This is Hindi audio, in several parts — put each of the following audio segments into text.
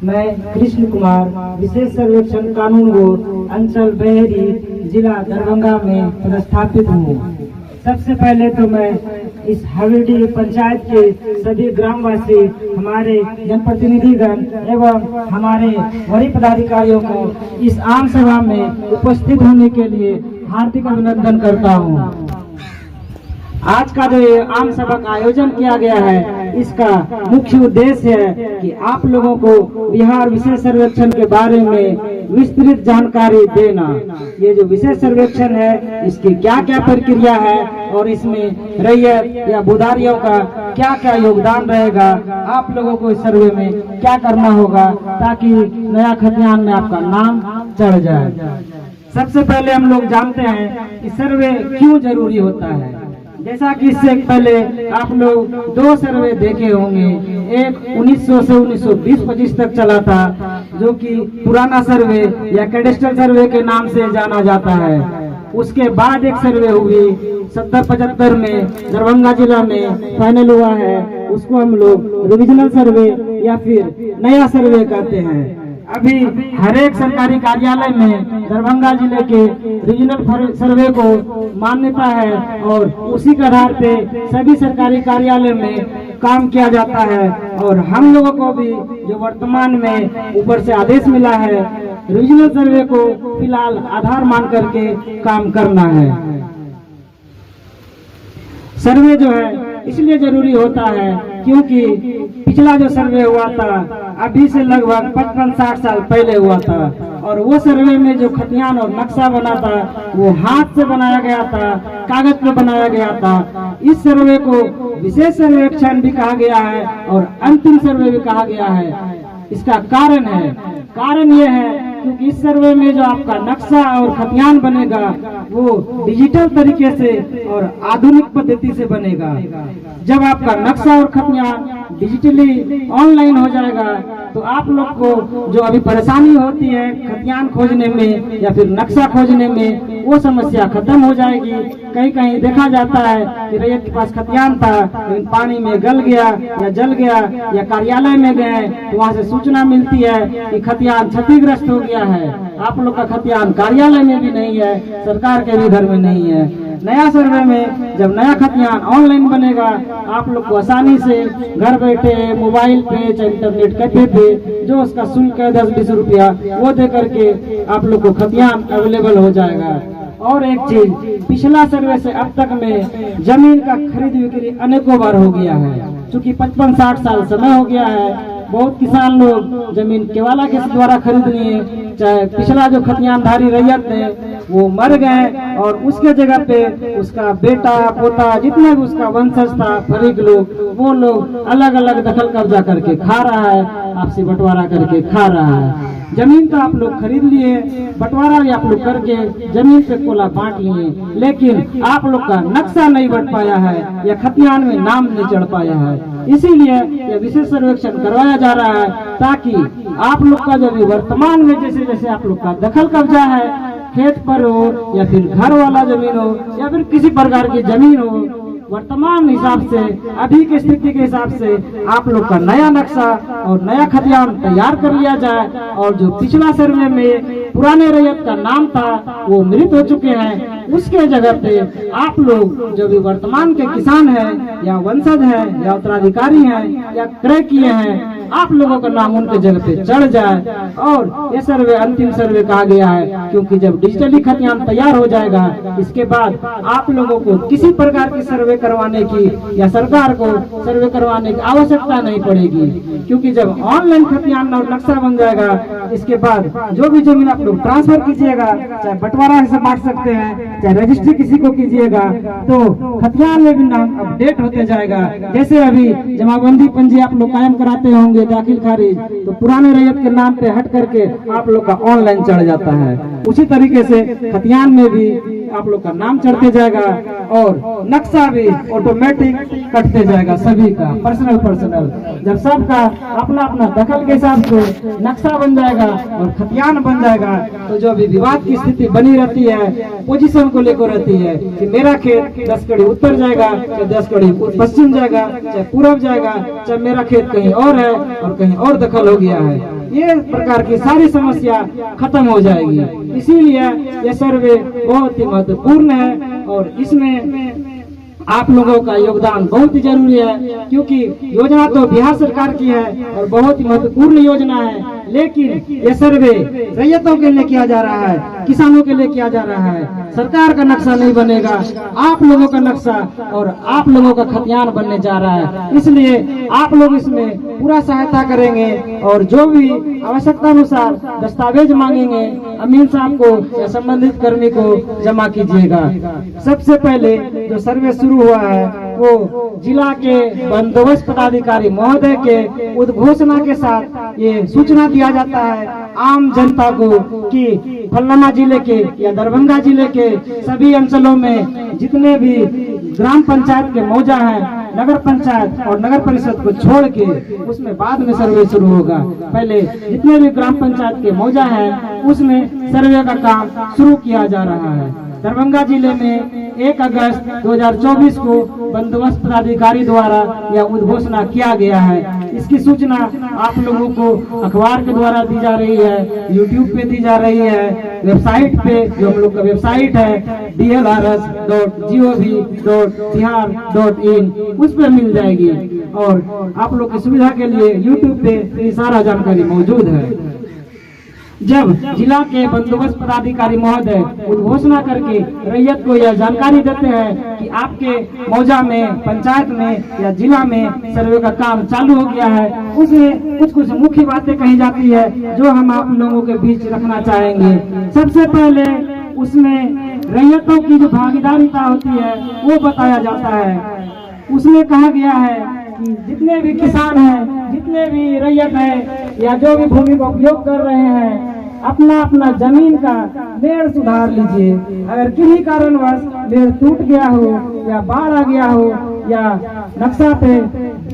मैं कृष्ण कुमार विशेष सर्वेक्षण कानून बोर्ड अंचल बहेरी जिला दरभंगा में पदस्थापित हूँ। सबसे पहले तो मैं इस हवेली पंचायत के सभी ग्रामवासी, हमारे जनप्रतिनिधिगण एवं हमारे वरीय पदाधिकारियों को इस आम सभा में उपस्थित होने के लिए हार्दिक अभिनंदन करता हूँ। आज का जो आम सभा का आयोजन किया गया है, इसका मुख्य उद्देश्य है कि आप लोगों को बिहार विशेष सर्वेक्षण के बारे में विस्तृत जानकारी देना। ये जो विशेष सर्वेक्षण है, इसकी क्या क्या प्रक्रिया है और इसमें रैयत या बुधारियों का क्या क्या योगदान रहेगा, आप लोगों को इस सर्वे में क्या करना होगा ताकि नया खतियान में आपका नाम चढ़ जाए। सबसे पहले हम लोग जानते हैं कि सर्वे क्यों जरूरी होता है। जैसा कि इससे पहले आप लोग दो सर्वे देखे होंगे, एक 1900 से 1920-25 तक चला था, जो कि पुराना सर्वे या कैडेस्ट्रल सर्वे के नाम से जाना जाता है। उसके बाद एक सर्वे हुई 70-75 में दरभंगा जिला में फाइनल हुआ है, उसको हम लोग रिविजनल सर्वे या फिर नया सर्वे कहते हैं। अभी हर एक सरकारी कार्यालय में दरभंगा जिले के रीजनल सर्वे को मान्यता है और उसी के आधार पे सभी सरकारी कार्यालय में काम किया जाता है। और हम लोगों को भी जो वर्तमान में ऊपर से आदेश मिला है, रीजनल सर्वे को फिलहाल आधार मान करके काम करना है। सर्वे जो है इसलिए जरूरी होता है क्योंकि पिछला जो सर्वे हुआ था अभी से लगभग 55-60 साल पहले हुआ था, और वो सर्वे में जो खतियान और नक्शा बना था वो हाथ से बनाया गया था, कागज पे बनाया गया था। इस सर्वे को विशेष सर्वेक्षण भी कहा गया है और अंतिम सर्वे भी कहा गया है। इसका कारण ये है क्योंकि इस सर्वे में जो आपका नक्शा और खतियान बनेगा वो डिजिटल तरीके से और आधुनिक पद्धति से बनेगा। जब आपका नक्शा और खतियान डिजिटली ऑनलाइन हो जाएगा तो आप लोग को जो अभी परेशानी होती है खतियान खोजने में या फिर नक्शा खोजने में, वो समस्या खत्म हो जाएगी। कहीं कहीं देखा जाता है कि रैयत के पास खतियान था लेकिन पानी में गल गया या जल गया या कार्यालय में गए तो वहाँ से सूचना मिलती है कि खतियान क्षतिग्रस्त हो गया है। आप लोग का खतियान कार्यालय में भी नहीं है, सरकार के भी घर में नहीं है। नया सर्वे में जब नया खतियान ऑनलाइन बनेगा, आप लोग को आसानी से घर बैठे मोबाइल पे चाहे इंटरनेट कैफे पे जो उसका शुल्क है 10-20 रुपया, वो दे करके आप लोग को खतियान अवेलेबल हो जाएगा। और एक चीज, पिछला सर्वे से अब तक में जमीन का खरीद बिक्री अनेकों बार हो गया है। चूँकि 55-60 साल समय हो गया है, बहुत किसान लोग जमीन केवाला के द्वारा खरीद लिए, चाहे पिछला जो खतियानधारी रैयत थे वो मर गए और उसके जगह पे उसका बेटा पोता जितने भी उसका वंशज था, फरीक लोग, वो लोग अलग अलग दखल कब्जा करके खा रहा है, आपसी बंटवारा करके खा रहा है। जमीन तो आप लोग खरीद लिए, बंटवारा भी आप लोग करके जमीन पे कोला बांट लिए, लेकिन आप लोग का नक्शा नहीं बंट पाया है या खतियान में नाम नहीं चढ़ पाया है। इसीलिए यह विशेष सर्वेक्षण करवाया जा रहा है ताकि आप लोग का जो भी वर्तमान में जैसे जैसे आप लोग का दखल कब्जा है, खेत पर हो या फिर घर वाला जमीन हो या फिर किसी प्रकार की जमीन हो, वर्तमान हिसाब से अभी की स्थिति के हिसाब से आप लोग का नया नक्शा और नया खतियान तैयार कर लिया जाए। और जो पिछला सर्वे में पुराने रैयत का नाम था वो मृत हो चुके हैं, उसके जगह पे आप लोग जो भी वर्तमान के किसान हैं या वंशज हैं या उत्तराधिकारी हैं या क्रय किए हैं, आप लोगों का नाम उनके जगह पे चढ़ जाए। और ये सर्वे अंतिम सर्वे कहा गया है क्योंकि जब डिजिटली खतियान तैयार हो जाएगा, इसके बाद आप लोगों को किसी प्रकार की सर्वे करवाने की या सरकार को सर्वे करवाने की आवश्यकता नहीं पड़ेगी, क्योंकि जब ऑनलाइन खतियान और नक्शा बन जाएगा, इसके बाद जो भी जमीन आप लोग ट्रांसफर कीजिएगा, चाहे बंटवारा से बांट सकते हैं, चाहे रजिस्ट्री किसी को कीजिएगा, तो खतियान में भी नाम अपडेट होते जाएगा। जैसे अभी जमाबंदी पंजी आप लोग कायम कराते होंगे दाखिल खारिज, तो पुराने रैयत के नाम पे हट करके आप लोग का ऑनलाइन चढ़ जाता है। उसी तरीके से खतियान में भी आप लोग का नाम चढ़ते जाएगा और नक्शा भी ऑटोमेटिक कटते जाएगा, सभी का पर्सनल। जब सबका अपना अपना दखल के हिसाब से नक्शा बन जाएगा और खतियान बन जाएगा, तो जो भी विवाद की स्थिति बनी रहती है, पोजीशन को लेकर रहती है कि मेरा खेत 10 कड़ी उत्तर जाएगा, चाहे 10 कड़ी पश्चिम जाएगा, चाहे पूरब जाएगा, चाहे मेरा खेत कहीं और है और कहीं और दखल हो गया है, ये प्रकार की सारी समस्या खत्म हो जाएगी। इसीलिए यह सर्वे बहुत ही महत्वपूर्ण है और इसमें आप लोगों का योगदान बहुत ही जरूरी है, क्योंकि योजना तो बिहार सरकार की है और बहुत ही महत्वपूर्ण योजना है, लेकिन ये सर्वे रैयतों के लिए किया जा रहा है, किसानों के लिए किया जा रहा है। सरकार का नक्शा नहीं बनेगा, आप लोगों का नक्शा और आप लोगों का खतियान बनने जा रहा है। इसलिए आप लोग इसमें पूरा सहायता करेंगे और जो भी आवश्यकता अनुसार दस्तावेज मांगेंगे, अमीन साहब को या संबंधित कर्मी को जमा कीजिएगा। सबसे पहले जो सर्वे शुरू हुआ है वो जिला के बंदोबस्त पदाधिकारी महोदय के उद्घोषणा के साथ ये सूचना दिया जाता है आम जनता को कि फलना जिले के या दरभंगा जिले के सभी अंचलों में जितने भी ग्राम पंचायत के मौजा हैं, नगर पंचायत और नगर परिषद को छोड़ के, उसमें बाद में सर्वे शुरू होगा। पहले जितने भी ग्राम पंचायत के मौजा हैं उसमें सर्वे का काम शुरू किया जा रहा है। दरभंगा जिले में 1 अगस्त 2024 को बंदोबस्त पदाधिकारी द्वारा यह उद्घोषणा किया गया है। इसकी सूचना आप लोगों को अखबार के द्वारा दी जा रही है, यूट्यूब पे दी जा रही है, वेबसाइट पे जो हम लोग का वेबसाइट है dlrs.gov.bihar.in उस पर मिल जाएगी और आप लोग की सुविधा के लिए यूट्यूब पे सारा जानकारी मौजूद है। जब जिला के बंदोबस्त पदाधिकारी महोदय उद्घोषणा करके रैयत को यह जानकारी देते हैं कि आपके मौजा में, पंचायत में या जिला में सर्वे का काम चालू हो गया है, उसमें कुछ मुख्य बातें कही जाती है जो हम आप लोगों के बीच रखना चाहेंगे। सबसे पहले उसमें रैयतों की जो भागीदारिता होती है वो बताया जाता है। उसमें कहा गया है कि जितने भी किसान हैं, जितने भी रैयत है या जो भी भूमि का उपयोग कर रहे हैं, अपना अपना जमीन का मेड़ सुधार लीजिए। अगर किसी कारणवश मेड़ टूट गया हो या बाढ़ आ गया हो या नक्शा पे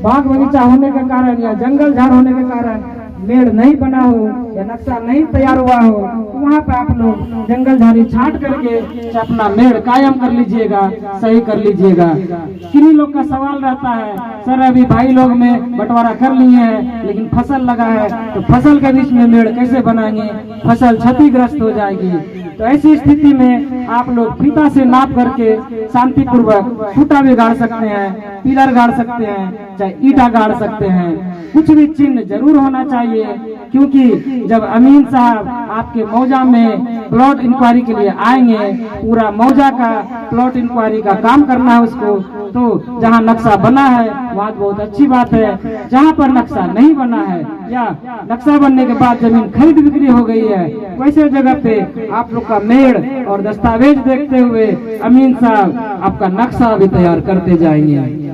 बाग बगीचा होने के कारण या जंगल झाड़ होने के कारण मेड़ नहीं बना हो या नक्शा नहीं तैयार हुआ हो, तो वहाँ पे आप लोग जंगल झाड़ी छाट करके अपना मेड़ कायम कर लीजिएगा, सही कर लीजिएगा। किन्हीं लोग का सवाल रहता है, सर अभी भाई लोग में बंटवारा कर लिए हैं लेकिन फसल लगा है, तो फसल के बीच में मेड़ कैसे बनाएंगे, फसल क्षतिग्रस्त हो जाएगी। तो ऐसी स्थिति में आप लोग फीता से नाप करके शांतिपूर्वक खूंटा भी गाड़ सकते हैं, पिलर गाड़ सकते हैं, चाहे ईटा गाड़ सकते हैं। कुछ भी चिन्ह जरूर होना चाहिए, क्योंकि जब अमीन साहब आपके मौजा में प्लॉट इंक्वायरी के लिए आएंगे, पूरा मौजा का प्लॉट इंक्वायरी का काम करना है उसको, तो जहाँ नक्शा बना है वहाँ बहुत अच्छी बात है। जहाँ पर नक्शा नहीं बना है या नक्शा बनने के बाद जमीन खरीद बिक्री हो गई है, वैसे जगह पे आप लोग का मेड़ और दस्तावेज देखते हुए अमीन साहब आपका नक्शा भी तैयार करते जाएंगे।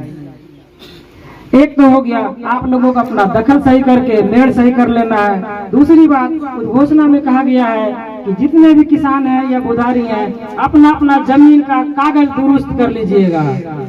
एक तो हो गया आप लोगों को अपना दखल सही करके मेड़ सही कर लेना है। दूसरी बात, उद्घोषणा में कहा गया है कि जितने भी किसान हैं या बुधारी हैं, अपना अपना जमीन का कागज दुरुस्त कर लीजिएगा।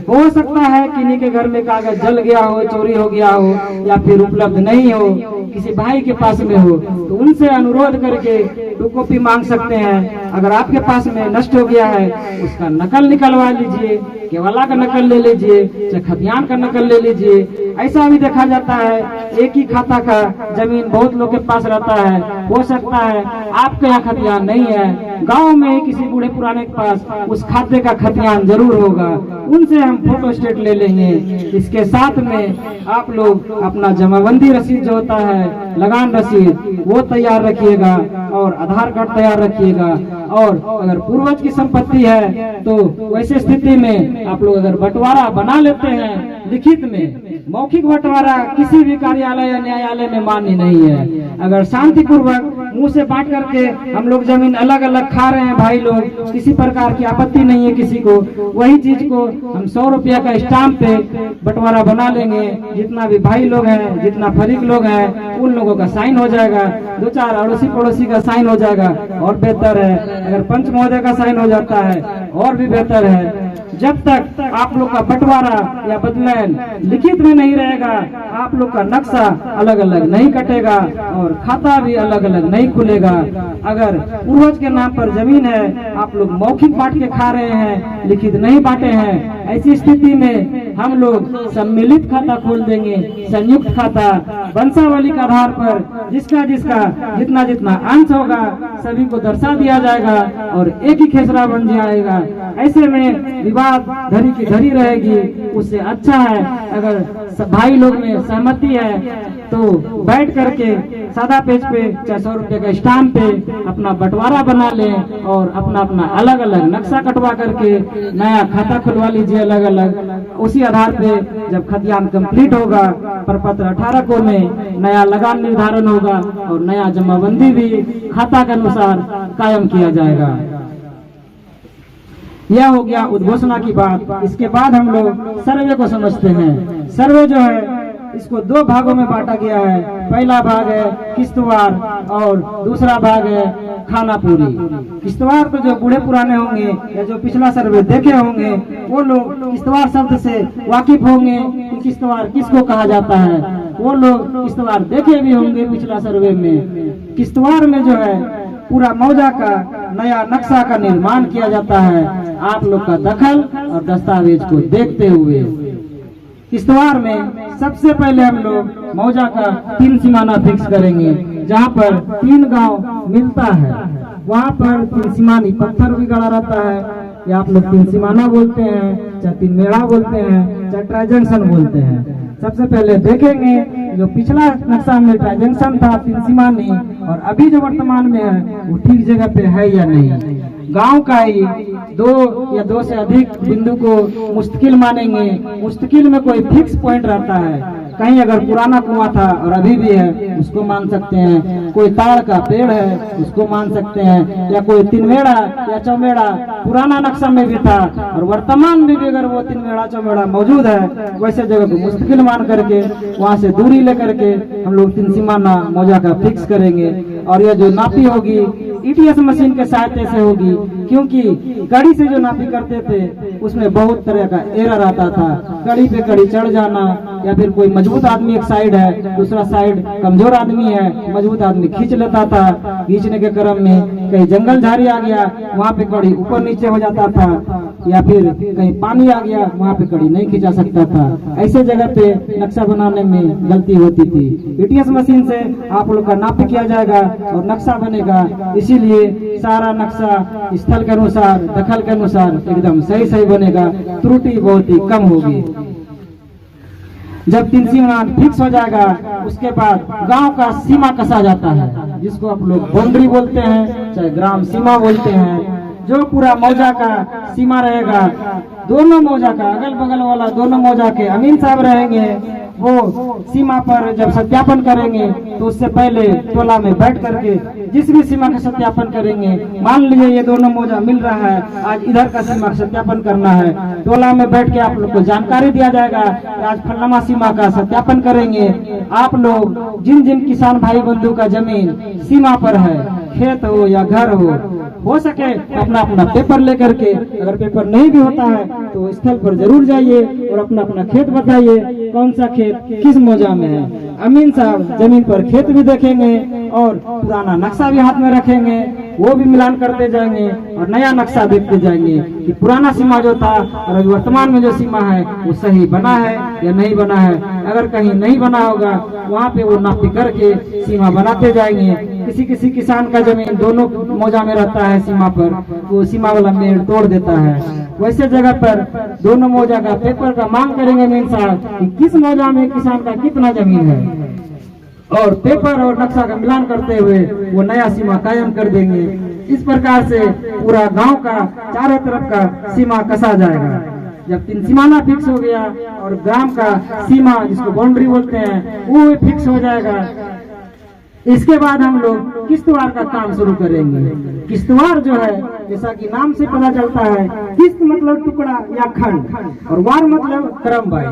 हो सकता है किन्हीं के घर में कागज जल गया हो, चोरी हो गया हो या फिर उपलब्ध नहीं हो, किसी भाई के पास में हो, तो उनसे अनुरोध करके 2 कॉपी मांग सकते हैं। अगर आपके पास में नष्ट हो गया है उसका नकल निकलवा लीजिए, केवला का नकल ले लीजिए, चाहे खतियान का नकल ले लीजिए। ऐसा भी देखा जाता है एक ही खाता का जमीन बहुत लोग के पास रहता है, हो सकता है आपके यहाँ खतियान नहीं है, गांव में किसी बूढ़े पुराने के पास उस खाते का खतियान जरूर होगा, उनसे हम फोटो स्टेट ले लेंगे। इसके साथ में आप लोग अपना जमाबंदी रसीद जो होता है, लगान रसीद, वो तैयार रखिएगा और आधार कार्ड तैयार रखिएगा। और अगर पूर्वज की संपत्ति है तो वैसे स्थिति में आप लोग अगर बंटवारा बना लेते हैं लिखित में, मौखिक बंटवारा किसी भी कार्यालय या न्यायालय में मान्य नहीं है। अगर शांतिपूर्वक मुंह से बांट करके हम लोग जमीन अलग अलग खा रहे हैं भाई लोग, किसी प्रकार की आपत्ति नहीं है किसी को, वही चीज को हम 100 रुपया का स्टाम्प पे बंटवारा बना लेंगे। जितना भी भाई लोग हैं, जितना फरीक लोग हैं, उन लोगों का साइन हो जाएगा, 2-4 अड़ोसी पड़ोसी का साइन हो जाएगा और बेहतर है। अगर पंच महोदय का साइन हो जाता है और भी बेहतर है। जब तक आप लोग का बंटवारा या बदलाव लिखित में नहीं रहेगा, आप लोग का नक्शा अलग अलग नहीं कटेगा और खाता भी अलग अलग नहीं खुलेगा। अगर पूर्वज के नाम पर जमीन है, आप लोग मौखिक बांट के खा रहे हैं, लिखित नहीं बांटे हैं, ऐसी स्थिति में हम लोग सम्मिलित खाता खोल देंगे, संयुक्त खाता, वंशावली के आधार पर जिसका जिसका जितना जितना अंश होगा सभी को दर्शा दिया जाएगा और एक ही खेसरा बन जाएगा। ऐसे में विवाद धरी की धरी रहेगी। उससे अच्छा है अगर भाई लोग में सहमति है तो बैठ करके सादा पेज पे 400 रुपए का स्टाम्प पे अपना बंटवारा बना लें और अपना अपना अलग अलग नक्शा कटवा करके नया खाता खुलवा लीजिए अलग अलग। उसी आधार पे जब खतियान कंप्लीट होगा, प्रपत्र 18 को में नया लगान निर्धारण होगा और नया जमाबंदी भी खाता के अनुसार कायम किया जाएगा। यह हो गया उद्घोषणा की बात। इसके बाद हम लोग सर्वे को समझते हैं। सर्वे जो है इसको दो भागों में बांटा गया है। पहला भाग है किश्तवार और दूसरा भाग है खानापुरी। किश्तवार तो जो बूढ़े पुराने होंगे या जो पिछला सर्वे देखे होंगे वो लोग किश्तवार शब्द से वाकिफ होंगे कि किश्तवार किसको कहा जाता है। वो लोग किश्तवार देखे भी होंगे पिछला सर्वे में। किश्तवार में जो है पूरा मौजा का नया नक्शा का निर्माण किया जाता है, आप लोग का दखल और दस्तावेज को देखते हुए। किश्तवार में सबसे पहले हम लोग मौजा का 3 सीमाना फिक्स करेंगे। जहाँ पर 3 गांव मिलता है वहाँ पर 3 सीमानी पत्थर भी गड़ा रहता है, या आप लोग 3 सीमाना बोलते हैं, चाहे 3 मेड़ा बोलते हैं, चाहे ट्राइजंक्शन बोलते हैं। सबसे पहले देखेंगे जो पिछला नक्शा में ट्राइजंक्शन था 3 सीमानी और अभी जो वर्तमान में है वो ठीक जगह पे है या नहीं। गांव का ही 2 या 2 से अधिक बिंदु को मुस्तकिल मानेंगे। मुस्तकिल में कोई फिक्स पॉइंट रहता है, कहीं अगर पुराना कुआं था और अभी भी है उसको मान सकते हैं, कोई ताड़ का पेड़ है उसको मान सकते हैं, या कोई 3 मेड़ा या चौमेड़ा पुराना नक्शा में भी था और वर्तमान में भी अगर वो 3 मेड़ा चौमेड़ा मौजूद है वैसे जगह को मुस्तकिल मान करके वहाँ से दूरी लेकर के हम लोग 3 सीमाना मौजा का फिक्स करेंगे। और यह जो नापी होगी ईटीएस मशीन के सहायता से होगी, क्योंकि कड़ी से जो नापी करते थे उसमें बहुत तरह का एरर आता था। कड़ी पे कड़ी चढ़ जाना, या फिर कोई मजबूत आदमी एक साइड है दूसरा साइड कमजोर आदमी है, मजबूत आदमी खींच लेता था, खींचने के क्रम में कहीं जंगल झाड़ी आ गया वहाँ पे कड़ी ऊपर नीचे हो जाता था, या फिर कहीं पानी आ गया वहाँ पे कड़ी नहीं खींचा सकता था। ऐसे जगह पे नक्शा बनाने में गलती होती थी। ईटीएस मशीन से आप लोग का नापी किया जाएगा और नक्शा बनेगा, इसीलिए सारा नक्शा स्थल के अनुसार दखल के अनुसार एकदम सही सही बनेगा, त्रुटि बहुत ही कम होगी। जब 3 सीमा फिक्स हो जाएगा उसके बाद गांव का सीमा कसा जाता है, जिसको आप लोग बाउंड्री बोलते हैं चाहे ग्राम सीमा बोलते हैं। जो पूरा मौजा का सीमा रहेगा, दोनों मौजा का अगल बगल वाला दोनों मौजा के अमीन साहब रहेंगे। वो सीमा पर जब सत्यापन करेंगे तो उससे पहले टोला में बैठ करके जिस भी सीमा का सत्यापन करेंगे, मान लीजिए ये दोनों मौजा मिल रहा है, आज इधर का सीमा का सत्यापन करना है, टोला में बैठ के आप लोग को जानकारी दिया जाएगा कि आज फलाना सीमा का सत्यापन करेंगे। आप लोग जिन जिन किसान भाई बंधु का जमीन सीमा पर है, खेत हो या घर हो सके अपना अपना पेपर लेकर के, अगर पेपर नहीं भी होता है तो स्थल पर जरूर जाइए और अपना अपना खेत बताइए कौन सा खेत किस मौजा में है। अमीन साहब जमीन पर खेत भी देखेंगे और पुराना नक्शा भी हाथ में रखेंगे, वो भी मिलान करते जाएंगे और नया नक्शा देखते जाएंगे कि पुराना सीमा जो था और अभी वर्तमान में जो सीमा है वो सही बना है या नहीं बना है। अगर कहीं नहीं बना होगा वहाँ पे वो नापी करके सीमा बनाते जाएंगे। किसी किसी किसान का जमीन दोनों मौजा में रहता है सीमा पर, वो सीमा वाला मेड़ तोड़ देता है। वैसे जगह पर दोनों मौजा का पेपर का मांग करेंगे अमीन साहब कि किस मौजा में किसान का कितना जमीन है, और पेपर और नक्शा का मिलान करते हुए वो नया सीमा कायम कर देंगे। इस प्रकार से पूरा गांव का चारों तरफ का सीमा कसा जाएगा। जब 3 सीमाना फिक्स हो गया और ग्राम का सीमा जिसको बाउंड्री बोलते हैं वो भी फिक्स हो जाएगा, इसके बाद हम लोग किश्तवार का काम शुरू करेंगे। किश्तवार जो है जैसा कि नाम से पता चलता है, किस्त मतलब टुकड़ा या खंड और वार मतलब क्रमवाई।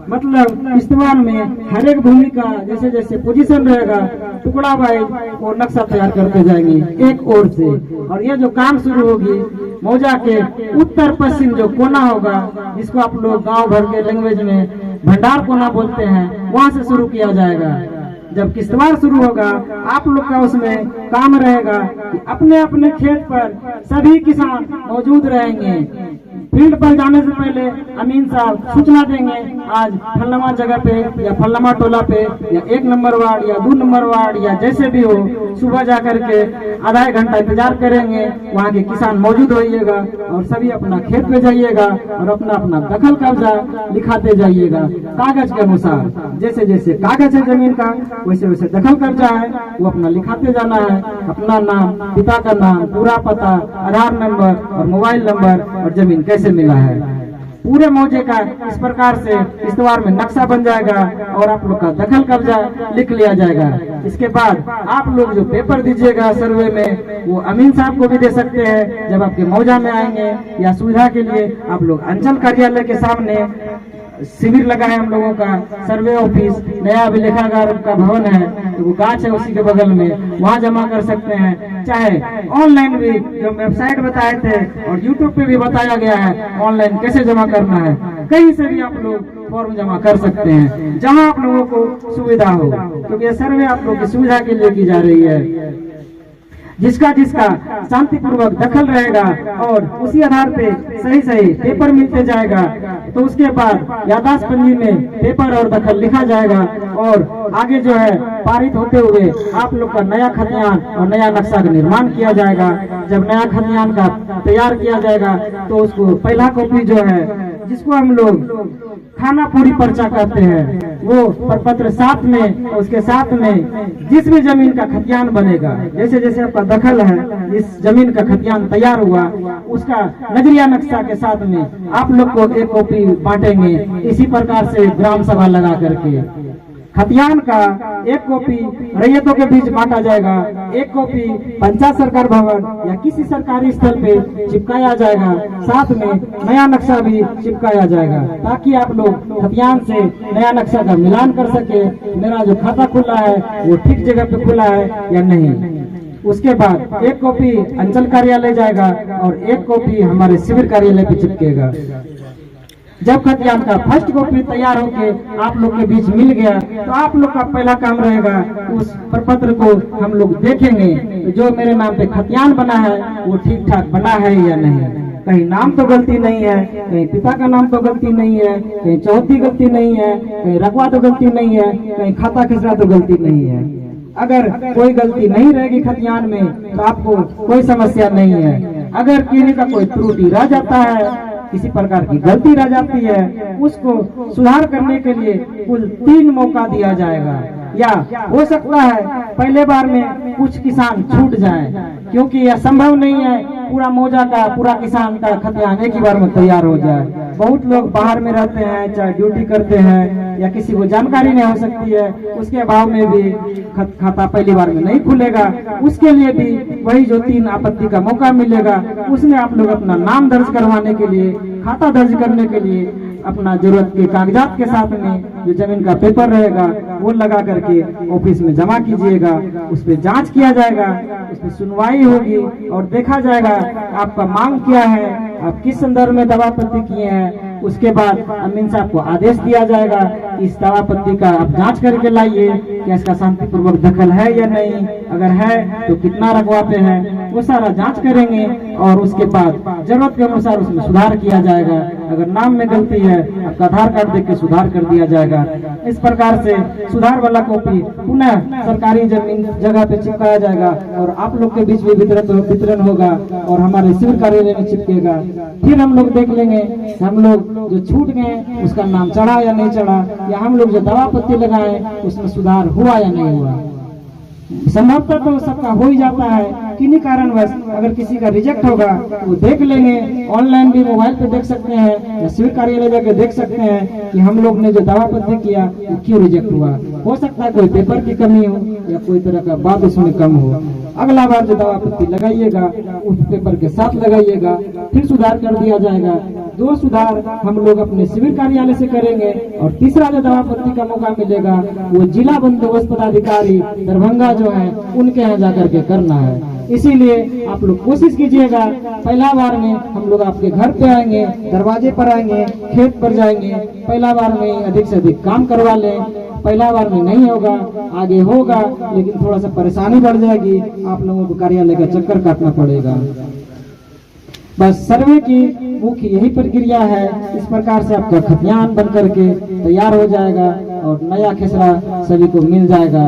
मतलब किश्तवार में हर एक भूमि का जैसे जैसे पोजीशन रहेगा टुकड़ा वाइज वो नक्शा तैयार करते जाएंगे एक ओर से। और ये जो काम शुरू होगी मौजा के उत्तर पश्चिम जो कोना होगा, जिसको आप लोग गांव भर के लैंग्वेज में भंडार कोना बोलते हैं, वहां से शुरू किया जाएगा। जब किश्तवाड़ शुरू होगा, आप लोग का उसमें काम रहेगा कि अपने अपने खेत पर सभी किसान मौजूद रहेंगे। फील्ड पर जाने से पहले अमीन साहब सूचना देंगे, आज फलनमा जगह पे या फलनमा टोला पे या 1 नंबर वार्ड या 2 नंबर वार्ड या जैसे भी हो, सुबह जा करके आधा एक घंटा इंतजार करेंगे, वहाँ के किसान मौजूद होइएगा और सभी अपना खेत में जाइएगा और अपना अपना दखल कब्जा लिखाते जाइएगा कागज के अनुसार। जैसे जैसे कागज है जमीन का, वैसे वैसे दखल कब्जा है, वो अपना लिखाते जाना है। अपना नाम, पिता का नाम, पूरा पता, आधार नंबर और मोबाइल नंबर और जमीन कैसे मिला है, पूरे मौजे का इस प्रकार से किश्तवाड़ में नक्शा बन जाएगा और आप लोग का दखल कब्जा लिख लिया जाएगा। इसके बाद आप लोग जो पेपर दीजिएगा सर्वे में, वो अमीन साहब को भी दे सकते हैं। जब आपके मौजा में आएंगे या सुविधा के लिए आप लोग अंचल कार्यालय के सामने शिविर लगा है हम लोगों का, सर्वे ऑफिस, नया अभिलेखागार का भवन है, तो वो गाछ है उसी के बगल में, वहाँ जमा कर सकते हैं। चाहे ऑनलाइन भी जो वेबसाइट बताए थे और यूट्यूब पे भी बताया गया है ऑनलाइन कैसे जमा करना है, कहीं से भी आप लोग फॉर्म जमा कर सकते हैं, जहाँ आप लोगों को सुविधा हो, क्योंकि ये सर्वे आप लोग की सुविधा के लिए की जा रही है। जिसका जिसका शांतिपूर्वक दखल रहेगा और उसी आधार पे सही सही पेपर मिलते जाएगा, तो उसके बाद याददाश्त पंजी में पेपर और दखल लिखा जाएगा और आगे जो है पारित होते हुए आप लोग का नया खतियान और नया नक्शा का निर्माण किया जाएगा। जब नया खतियान का तैयार किया जाएगा तो उसको पहला कॉपी जो है, जिसको हम लोग खाना पूरी पर्चा कहते हैं, वो प्रपत्र साथ में, उसके साथ में जिस भी जमीन का खतियान बनेगा, जैसे जैसे आपका दखल है, इस जमीन का खतियान तैयार हुआ, उसका नजरिया नक्शा के साथ में आप लोग को एक कॉपी बांटेंगे। इसी प्रकार से ग्राम सभा लगा करके खतियान का एक कॉपी रैयतों के बीच बांटा जाएगा, एक कॉपी पंचायत सरकार भवन या किसी सरकारी स्थल पे चिपकाया जाएगा, साथ में नया नक्शा भी चिपकाया जाएगा, ताकि आप लोग खतियान से नया नक्शा का मिलान कर सके, मेरा जो खाता खुला है वो ठीक जगह पे खुला है या नहीं। उसके बाद एक कॉपी अंचल कार्यालय जाएगा और एक कॉपी हमारे शिविर कार्यालय पे चिपकेगा। जब खतियान का फर्स्ट कॉपी तैयार होके आप लोग के बीच मिल गया, तो आप लोग का पहला काम रहेगा उस प्रपत्र को हम लोग देखेंगे, तो जो मेरे नाम पे खतियान बना है वो ठीक ठाक बना है या नहीं, कहीं नाम तो गलती नहीं है, कहीं पिता का नाम तो गलती नहीं है, कहीं चौथी गलती नहीं है, कहीं रकबा तो गलती नहीं है, कहीं खाता खसरा तो गलती नहीं है। अगर कोई गलती नहीं रहेगी खतियान में तो आपको कोई समस्या नहीं है। अगर किसी का कोई त्रुटि रह जाता है, किसी प्रकार की गलती रह जाती है, उसको सुधार करने के लिए कुल 3 मौका दिया जाएगा, या हो सकता है पहले बार में कुछ किसान छूट जाए, क्योंकि यह संभव नहीं है पूरा मौजा का, पूरा किसान का खतियान एक ही बार में तैयार हो जाए। बहुत लोग बाहर में रहते हैं, चाहे ड्यूटी करते हैं या किसी को जानकारी नहीं हो सकती है, उसके अभाव में भी खाता पहली बार में नहीं खुलेगा। उसके लिए भी वही जो 3 आपत्ति का मौका मिलेगा, उसमें आप लोग अपना नाम दर्ज करवाने के लिए, खाता दर्ज करने के लिए अपना जरूरत के कागजात के साथ में जो जमीन का पेपर रहेगा वो लगा करके ऑफिस में जमा कीजिएगा। उस पर जांच किया जाएगा, उस पर सुनवाई होगी और देखा जाएगा आपका मांग क्या है, आप किस संदर्भ में दवापत्ति किए हैं। उसके बाद अमीन साहब को आदेश दिया जाएगा कि इस दवापत्ति का आप जांच करके लाइए कि इसका शांतिपूर्वक दखल है या नहीं, अगर है तो कितना रकबा पे है, वो सारा जांच करेंगे और उसके बाद जरूरत के अनुसार उसमें सुधार किया जाएगा। अगर नाम में गलती है, आपका आधार कार्ड देख के सुधार कर दिया जाएगा। इस प्रकार से सुधार वाला कॉपी पुनः सरकारी जमीन जगह पे चिपकाया जाएगा और आप लोग के बीच में वितरण होगा और हमारे शिविर कार्यालय में चिपकेगा। फिर हम लोग देख लेंगे हम लोग जो छूट गए उसका नाम चढ़ा या नहीं चढ़ा, या हम लोग जो दवापत्ति लगाए उसमें सुधार हुआ या नहीं हुआ। संभवतः तो सबका हो ही जाता है, किन्हीं कारणवश अगर किसी का रिजेक्ट होगा वो देख लेंगे, ऑनलाइन भी मोबाइल पे देख सकते हैं या शिविर कार्यालय जाकर देख सकते हैं कि हम लोग ने जो दवापत्ति किया वो क्यों रिजेक्ट हुआ। हो सकता है कोई पेपर की कमी हो या कोई तरह का बात उसमें कम हो। अगला बार जो दवापत्ति लगाइएगा उस पेपर के साथ लगाइएगा, फिर सुधार कर दिया जाएगा। 2 सुधार हम लोग अपने शिविर कार्यालय से करेंगे और तीसरा जो दवापत्ति का मौका मिलेगा वो जिला बंदोबस्त पदाधिकारी दरभंगा जो है उनके यहाँ जाकर के करना है। इसीलिए आप लोग कोशिश कीजिएगा, पहला बार में हम लोग आपके घर पे आएंगे, दरवाजे पर आएंगे, खेत पर जाएंगे, पहला बार में अधिक से अधिक काम करवा लें। पहला बार में नहीं होगा, आगे होगा, लेकिन थोड़ा सा परेशानी बढ़ जाएगी, आप लोगों को कार्यालय का चक्कर काटना पड़ेगा। बस सर्वे की मुख्य यही प्रक्रिया है। इस प्रकार से आपका खतियान बन करके तैयार हो जाएगा और नया खेसरा सभी को मिल जाएगा,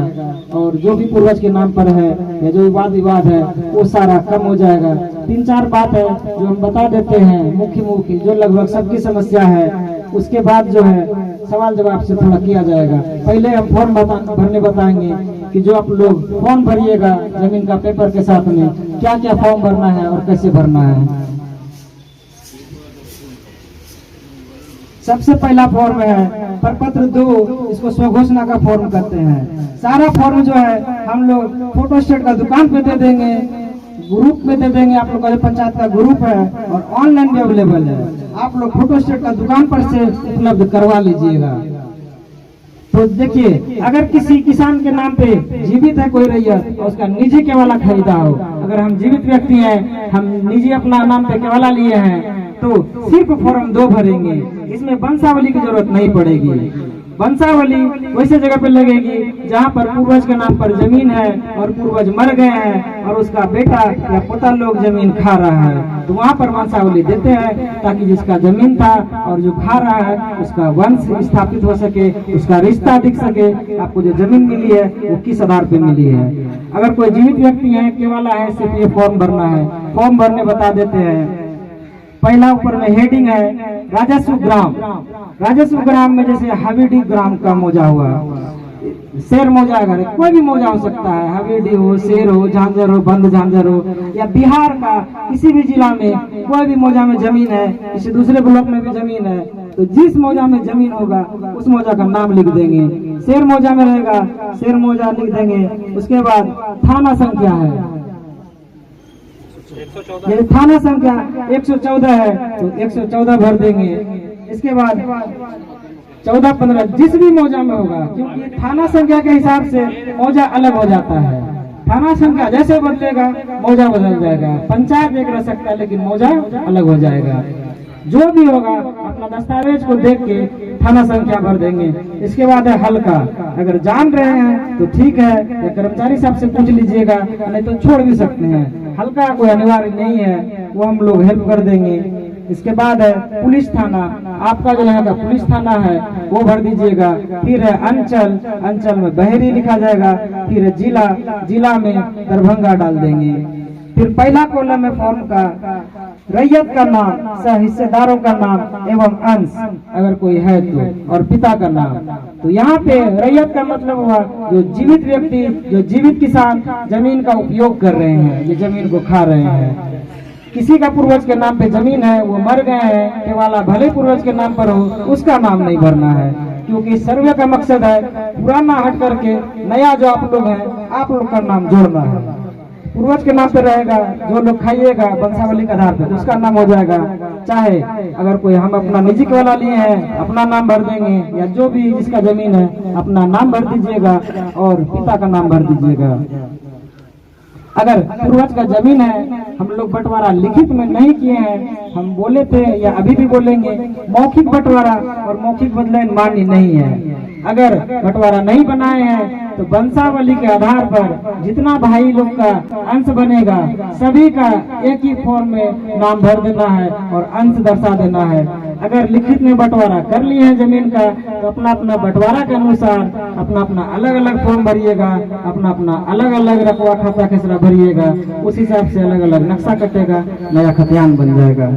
और जो भी पूर्वज के नाम पर है या जो विवाद है वो सारा कम हो जाएगा। 3-4 बात है जो हम बता देते हैं मुख्य जो लगभग सबकी समस्या है, उसके बाद जो है सवाल जवाब से थोड़ा किया जाएगा। पहले हम फॉर्म भरने बताएंगे कि जो आप लोग फॉर्म भरिएगा जमीन का पेपर के साथ में, क्या क्या फॉर्म भरना है और कैसे भरना है। सबसे पहला फॉर्म है प्रपत्र 2, इसको स्वघोषणा का फॉर्म कहते हैं। सारा फॉर्म जो है हम लोग फोटोस्टेट का दुकान पे दे देंगे, ग्रुप में दे देंगे। आप लोग का पंचायत का ग्रुप है और ऑनलाइन भी अवेलेबल है, आप लोग फोटोस्टेट का दुकान पर से उपलब्ध करवा लीजिएगा। तो देखिए, अगर किसी किसान के नाम पे जीवित है कोई रैयत और उसका निजी केवाला खरीदा हो, अगर हम जीवित व्यक्ति हैं, हम निजी अपना नाम पे केवाला लिए हैं, तो सिर्फ फॉर्म 2 भरेंगे। इसमें वंशावली की जरूरत नहीं पड़ेगी। वंशावली वैसे जगह पे लगेगी जहाँ पर पूर्वज के नाम पर जमीन है और पूर्वज मर गए हैं और उसका बेटा या पोता लोग जमीन खा रहा है, तो वहाँ पर वंशावली देते हैं, ताकि जिसका जमीन था और जो खा रहा है उसका वंश स्थापित हो सके, उसका रिश्ता दिख सके। आपको जो जमीन मिली है वो किस आधार पे मिली है। अगर कोई जीवित व्यक्ति है, केवाला है, सिर्फ ये फॉर्म भरना है। फॉर्म भरने बता देते हैं। पहला ऊपर में हेडिंग है राजस्व ग्राम। राजस्व ग्राम में जैसे हवेली ग्राम का मौजा हुआ, शेर मौजा, अगर कोई भी मौजा हो सकता है, हवेली हो, शेर हो, झांझर हो, बंद झांझर हो, या बिहार का किसी भी जिला में कोई भी मौजा में जमीन है, किसी दूसरे ब्लॉक में भी जमीन है, तो जिस मौजा में जमीन होगा उस मौजा का नाम लिख देंगे। शेर मौजा में रहेगा, शेर मौजा लिख देंगे। उसके बाद थाना संख्या है, ये थाना संख्या 114 है तो 114 भर देंगे। इसके बाद 14-15 जिस भी मौजा में होगा, क्योंकि थाना संख्या के हिसाब से मौजा अलग हो जाता है। थाना संख्या जैसे बदलेगा मौजा बदल जाएगा। पंचायत एक रह सकता है लेकिन मौजा अलग हो जाएगा। जो भी होगा अपना दस्तावेज को देख के थाना संख्या भर देंगे। इसके बाद है हल्का, अगर जान रहे हैं तो ठीक है, या कर्मचारी साहब से पूछ लीजिएगा, नहीं तो छोड़ भी सकते हैं। हल्का कोई अनिवार्य नहीं है, वो हम लोग हेल्प कर देंगे। इसके बाद है पुलिस थाना, आपका जो यहाँ का पुलिस थाना है वो भर दीजिएगा। फिर है अंचल, अंचल में बहेरी लिखा जाएगा। फिर है जिला, जिला में दरभंगा डाल देंगे। फिर पहला कॉलम है फॉर्म का रैयत का नाम, सह हिस्सेदारों का नाम एवं अंश अगर कोई है तो, और पिता का नाम। तो यहाँ पे रैयत का मतलब हुआ जो जीवित व्यक्ति, जो जीवित किसान जमीन का उपयोग कर रहे हैं, ये जमीन को खा रहे हैं। किसी का पूर्वज के नाम पे जमीन है, वो मर गए हैं, केवाला भले पूर्वज के नाम पर हो, उसका नाम नहीं भरना है, क्योंकि सर्वे का मकसद है पुराना हट करके नया जो आप लोग हैं, आप लोग का नाम जोड़ना है। पूर्वज के नाम पे रहेगा, जो लोग खाइएगा वंशावली के आधार पर उसका नाम हो जाएगा। चाहे अगर कोई हम अपना निजी केवाला लिए हैं, अपना नाम भर देंगे, या जो भी जिसका जमीन है अपना नाम भर दीजिएगा और पिता का नाम भर दीजिएगा। अगर पूर्वज का जमीन है, हम लोग बंटवारा लिखित में नहीं किए हैं, हम बोले थे या अभी भी बोलेंगे, मौखिक बंटवारा और मौखिक बदलाव मान्य नहीं है। अगर बंटवारा नहीं बनाए हैं तो वंशावली के आधार पर जितना भाई लोग का अंश बनेगा सभी का एक ही फॉर्म में नाम भर देना है और अंश दर्शा देना है। अगर लिखित में बंटवारा कर लिए हैं जमीन का तो अपना अपना बंटवारा के अनुसार अपना अपना अलग अलग फॉर्म भरिएगा, अपना अपना अलग अलग रकवा खाता खेसरा भरिएगा, उस हिसाब से अलग अलग नक्शा कटेगा, नया खतियान बन जाएगा।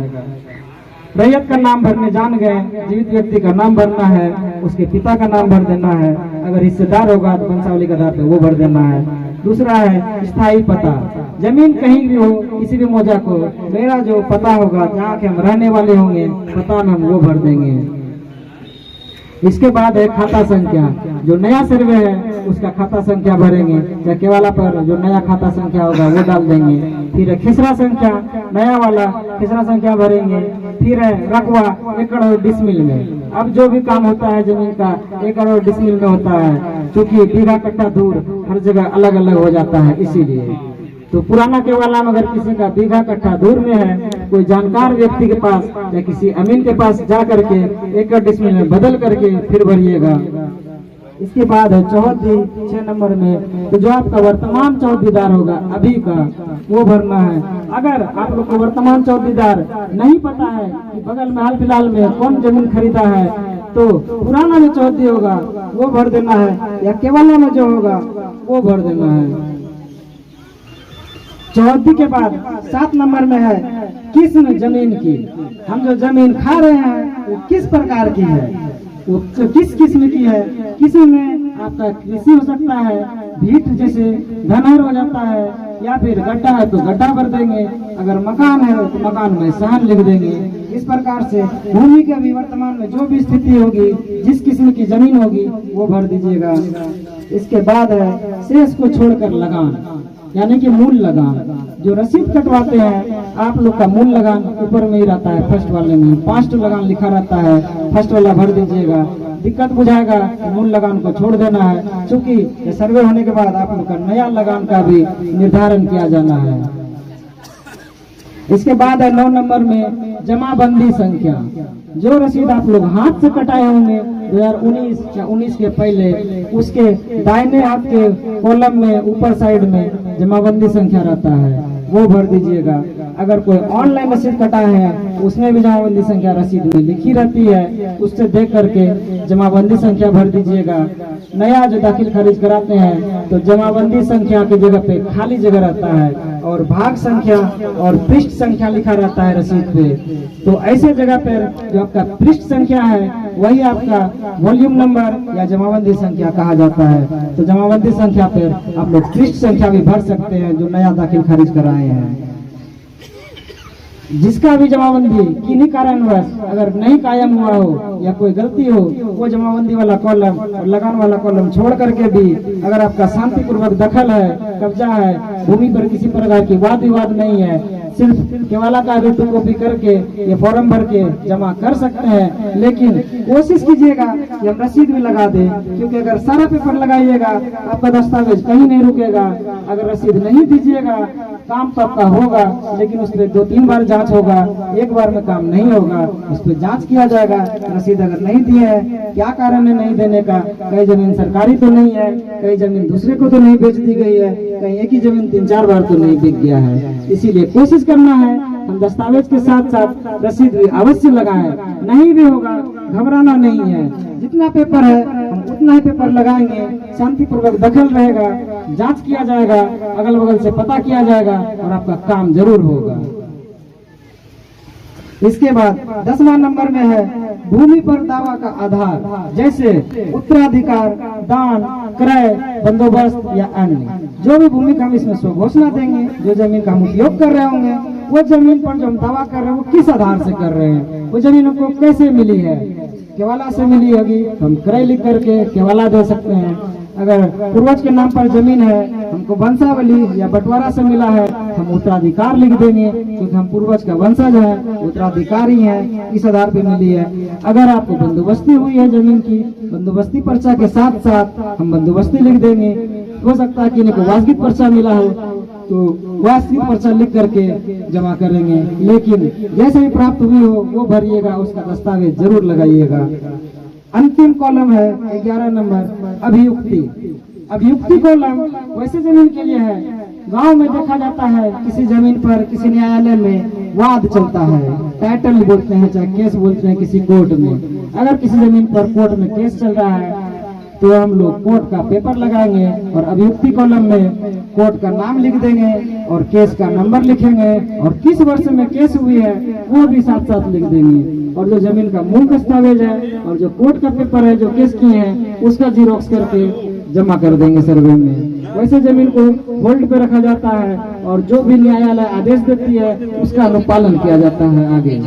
रैयत का नाम भरने जान गए, जीवित व्यक्ति का नाम भरना है, उसके पिता का नाम भर देना है। अगर हिस्सेदार होगा तो वंशावली के आधार पर वो भर देना है। दूसरा है स्थायी पता, जमीन कहीं भी हो, किसी भी मौजा को मेरा जो पता होगा जहाँ के हम रहने वाले होंगे, पता में हम वो भर देंगे। इसके बाद है खाता संख्या, जो नया सर्वे है उसका खाता संख्या भरेंगे, या केवाला पर जो नया खाता संख्या होगा वो डाल देंगे। फिर है खिसरा संख्या, नया वाला खिसरा संख्या भरेंगे। फिर है रकवा एकड़ और डिसमिल में, अब जो भी काम होता है जमीन का एकड़ और डिसमिल में होता है, क्योंकि बीघा कट्टा दूर हर जगह अलग अलग हो जाता है, इसीलिए तो पुराना केवलाम अगर किसी का बीघा कट्ठा दूर में है, कोई जानकार व्यक्ति के पास या किसी अमीन के पास जा करके एकड़ डिसमिल में बदल करके फिर भरिएगा। इसके बाद है चौहद्दी 6 नंबर में, तो जो आपका वर्तमान चौहद्दीदार होगा अभी का वो भरना है। अगर आप लोग को वर्तमान चौहद्दीदार नहीं पता है कि बगल में हाल फिलहाल में कौन जमीन खरीदा है, तो पुराना जो चौहद्दी होगा वो भर देना है, या केवला में जो होगा वो भर देना है। चौहद्दी के बाद 7 नंबर में है किस्म जमीन की। हम जो जमीन खा रहे हैं वो किस प्रकार की है, वो किस किस्म की है। किस्म में आपका कृषि हो सकता है, भीट जैसे धनहर हो जाता है, या फिर गड्ढा है तो गड्ढा भर देंगे, अगर मकान है तो मकान में सहन लिख देंगे। इस प्रकार से भूमि के अभी वर्तमान में जो भी स्थिति होगी, जिस किस्म की जमीन होगी वो भर दीजिएगा। इसके बाद है शेष को छोड़कर लगान, यानी कि मूल लगान। जो रसीद कटवाते हैं आप लोग का मूल लगान ऊपर में ही रहता है, फर्स्ट वाले में 5 लगान लिखा रहता है, फर्स्ट वाला भर दीजिएगा। दिक्कत बुझाएगा मूल लगान को छोड़ देना है, क्योंकि सर्वे होने के बाद आप लोग का नया लगान का भी निर्धारण किया जाना है। इसके बाद है 9 नंबर में जमाबंदी संख्या। जो रसीद आप लोग हाथ से कटाए होंगे 2019 या 19 के पहले, उसके दाहिने हाथ के कॉलम में ऊपर साइड में जमाबंदी संख्या रहता है, वो भर दीजिएगा। अगर कोई ऑनलाइन रसीद कटाए हैं उसमें भी जमाबंदी संख्या रसीद में लिखी रहती है, उससे देख करके जमाबंदी संख्या भर दीजिएगा। नया जो दाखिल खारिज कराते हैं तो जमाबंदी संख्या की जगह पे खाली जगह रहता है, और भाग संख्या और पृष्ठ संख्या लिखा रहता है रसीद पे। तो ऐसे जगह पर जो आपका पृष्ठ संख्या है वही आपका वॉल्यूम नंबर या जमाबंदी संख्या कहा जाता है। तो जमाबंदी संख्या पर आप लोग पृष्ठ संख्या भी भर सकते हैं जो नया दाखिल खारिज कराए हैं। जिसका भी जमाबंदी किन्हीं कारणवश अगर नहीं कायम हुआ हो या कोई गलती हो, वो जमाबंदी वाला कॉलम और लगान वाला कॉलम छोड़ करके भी अगर आपका शांतिपूर्वक दखल है, कब्जा है, भूमि पर किसी प्रकार की वाद विवाद नहीं है, सिर्फ केवला का भी कॉपी करके ये फॉर्म भर के जमा कर सकते हैं। लेकिन कोशिश कीजिएगा कि हम रसीद भी लगा दें, क्योंकि अगर सारा पेपर लगाइएगा आपका दस्तावेज कहीं नहीं रुकेगा। अगर रसीद नहीं दीजिएगा काम तो आपका होगा, लेकिन उस पर 2-3 बार जांच होगा, एक बार में काम नहीं होगा। उस पर जांच किया जाएगा, रसीद अगर नहीं दिए है क्या कारण है नहीं देने का। कई जमीन सरकारी तो नहीं है, कई जमीन दूसरे को तो नहीं बेच दी गई है, कहीं एक ही जमीन 3-4 बार तो नहीं बिक गया है। इसीलिए कोशिश करना है हम दस्तावेज के साथ साथ रसीद भी अवश्य लगाएं। नहीं भी होगा घबराना नहीं है, जितना पेपर है हम उतना ही पेपर लगाएंगे, शांतिपूर्वक दखल रहेगा, जांच किया जाएगा, अगल बगल से पता किया जाएगा और आपका काम जरूर होगा। इसके बाद 10वां नंबर में है भूमि पर दावा का आधार, जैसे उत्तराधिकार, दान, क्रय, बंदोबस्त या अन्य। जो भी भूमि का हम इसमें स्व घोषणा देंगे, जो जमीन का हम उपयोग कर रहे होंगे, वो जमीन पर जो हम दावा कर रहे हैं वो किस आधार से कर रहे हैं, वो जमीन हमको कैसे मिली है। केवला से मिली होगी तो हम क्रय लिख करके केवला दे सकते हैं। अगर पूर्वज के नाम पर जमीन है, हमको वंशावली या बंटवारा से मिला है, हम उत्तराधिकार लिख देंगे, क्योंकि हम पूर्वज का वंशज है, उत्तराधिकारी है, इस आधार पे मिली है। अगर आपको बंदोबस्ती हुई है जमीन की, बंदोबस्ती पर्चा के साथ साथ हम बंदोबस्ती लिख देंगे। हो सकता है कि इनको वास्तविक पर्चा मिला हो तो वास्तविक पर्चा लिख करके जमा करेंगे, लेकिन जैसे ही प्राप्त हुई हो वो भरिएगा, उसका दस्तावेज जरूर लगाइएगा। अंतिम कॉलम है 11 नंबर अभियुक्ति। अभियुक्ति कॉलम वैसे जमीन के लिए है, गांव में देखा जाता है किसी जमीन पर किसी न्यायालय में वाद चलता है, टाइटल बोलते हैं चाहे केस बोलते हैं किसी कोर्ट में। अगर किसी जमीन पर कोर्ट में केस चल रहा है तो हम लोग कोर्ट का पेपर लगाएंगे और अभियुक्ति कॉलम में कोर्ट का नाम लिख देंगे और केस का नंबर लिखेंगे और किस वर्ष में केस हुई है वो भी साथ साथ लिख देंगे। और जो जमीन का मूल दस्तावेज है और जो कोर्ट का पेपर है जो केस किए हैं उसका जीरोक्स करके जमा कर देंगे सर्वे में। वैसे जमीन को होल्ड पे रखा जाता है और जो भी न्यायालय आदेश देती है उसका अनुपालन किया जाता है। आगे